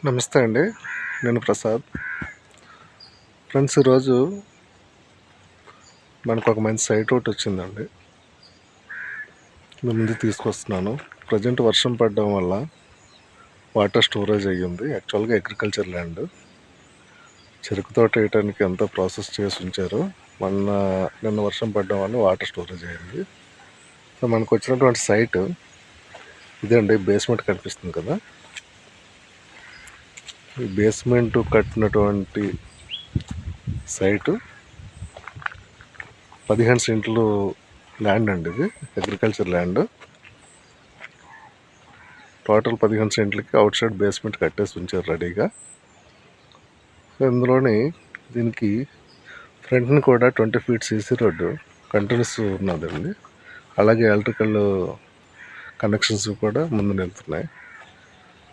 నమస్తే అండి, నేను ప్రసాద్. ఫ్రెండ్స్, ఈరోజు మనకు ఒక మంచి సైట్ ఒకటి వచ్చిందండి. మీ ముందు తీసుకొస్తున్నాను. ప్రజెంట్ వర్షం పడడం వల్ల వాటర్ స్టోరేజ్ అయ్యింది. యాక్చువల్గా అగ్రికల్చర్ ల్యాండ్, చెరుకు తోట వేయడానికి ఎంతో ప్రాసెస్ చేసి ఉంచారు. నిన్న వర్షం పడడం వల్ల వాటర్ స్టోరేజ్ అయ్యింది. సో మనకు వచ్చినటువంటి సైట్ ఇదండి. బేస్మెంట్ కనిపిస్తుంది కదా, ఈ బేస్మెంట్ కట్టినటువంటి సైటు 15 సెంట్లు ల్యాండ్ అండి. ఇది అగ్రికల్చర్ ల్యాండ్. టోటల్ 15 సెంట్లకి అవుట్ సైడ్ బేస్మెంట్ కట్టేసి ఉంచారు రెడీగా. ఇందులోని దీనికి ఫ్రంట్ని కూడా 20 ఫీట్ సీసీ రోడ్డు కంటిన్యూస్ ఉన్నదండి. అలాగే ఎలక్ట్రికల్ కనెక్షన్స్ కూడా ముందు నిలుతున్నాయి.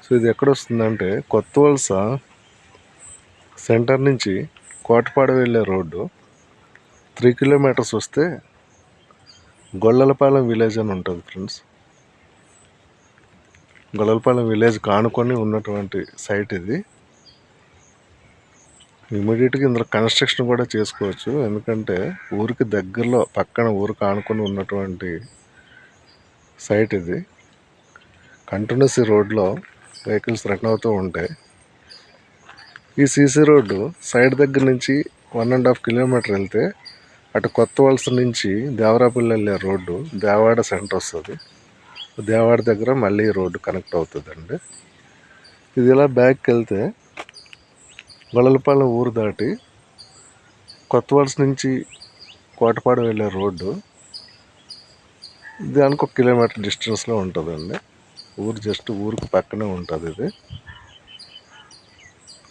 సో ఇది ఎక్కడ వస్తుందంటే, కొత్త వలస సెంటర్ నుంచి కోటపాడ వెళ్ళే రోడ్డు 3 కిలోమీటర్స్ వస్తే గొల్లలపాలెం విలేజ్ అని ఉంటుంది ఫ్రెండ్స్. గొల్లలపాలెం విలేజ్ కానుకొని ఉన్నటువంటి సైట్ ఇది. ఇమీడియట్గా ఇందులో కన్స్ట్రక్షన్ కూడా చేసుకోవచ్చు, ఎందుకంటే ఊరికి దగ్గరలో పక్కన ఊరికి ఆనుకొని ఉన్నటువంటి సైట్ ఇది. కంటిన్యూస్ ఈ రోడ్లో వెహికల్స్ రన్ అవుతూ ఉంటాయి. ఈ సీసీ రోడ్డు సైడ్ దగ్గర నుంచి 1.5 కిలోమీటర్ వెళ్తే అటు కొత్త వలస నుంచి దేవరాపల్లి వెళ్ళే రోడ్డు దేవాడ సెంటర్ వస్తుంది. దేవాడ దగ్గర మళ్ళీ రోడ్డు కనెక్ట్ అవుతుందండి. ఇది ఇలా బ్యాక్కి వెళ్తే గొల్లలపాలెం ఊరు దాటి కొత్త వలస నుంచి కోటపాడు వెళ్ళే రోడ్డు దానికి 1 కిలోమీటర్ డిస్టెన్స్లో ఉంటుందండి. ఊరికి పక్కనే ఉంటుంది ఇది.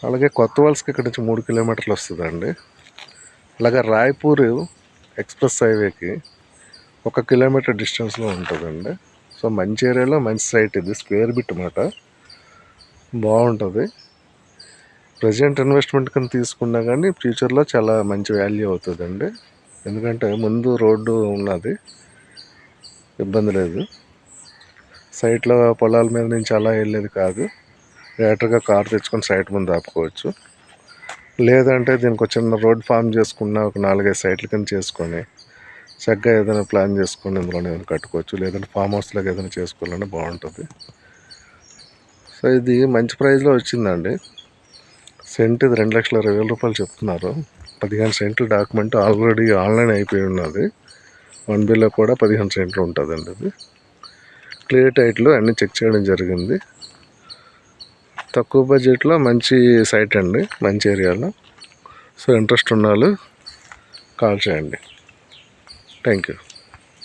అలాగే కొత్త వలసకి ఇక్కడ నుంచి 3 కిలోమీటర్లు వస్తుందండి. అలాగే రాయపూర్ ఎక్స్ప్రెస్ హైవేకి 1 కిలోమీటర్ డిస్టెన్స్లో ఉంటుందండి. సో మంచి ఏరియాలో మంచి సైట్ ఇది. స్క్వేర్ బిట్ మాట బాగుంటుంది. ప్రజెంట్ ఇన్వెస్ట్మెంట్ కింద తీసుకున్నా కానీ ఫ్యూచర్లో చాలా మంచి వాల్యూ అవుతుందండి. ఎందుకంటే ముందు రోడ్డు ఉన్నది, ఇబ్బంది లేదు. సైట్లో పొలాల మీద నుంచి అలా వెళ్ళేది కాదు. డైరెక్ట్గా కార్ తెచ్చుకొని సైట్ ముందు ఆపుకోవచ్చు. లేదంటే దీనికి ఒక చిన్న రోడ్ ఫామ్ చేసుకున్న ఒక 4-5 సైట్ల కింద చేసుకొని చక్కగా ఏదైనా ప్లాన్ చేసుకొని ఇందులోనే ఏదైనా కట్టుకోవచ్చు. లేదంటే ఫామ్ హౌస్లాగా ఏదైనా చేసుకోవాలంటే బాగుంటుంది. సో ఇది మంచి ప్రైస్లో వచ్చిందండి. సెంట్ ఇది 2,20,000 చెప్తున్నారు. 15 సెంట్లు డాక్యుమెంట్ ఆల్రెడీ ఆన్లైన్ అయిపోయి ఉన్నది. 1Bలో కూడా 15 సెంట్లు ఉంటుందండి. ఇది క్లియర్ టైటిల్ అన్నీ చెక్ చేయడం జరిగింది. తక్కువ బడ్జెట్లో మంచి సైట్ అండి, మంచి ఏరియాలో. సో ఇంట్రెస్ట్ ఉన్న వాళ్ళు కాల్ చేయండి. Thank you.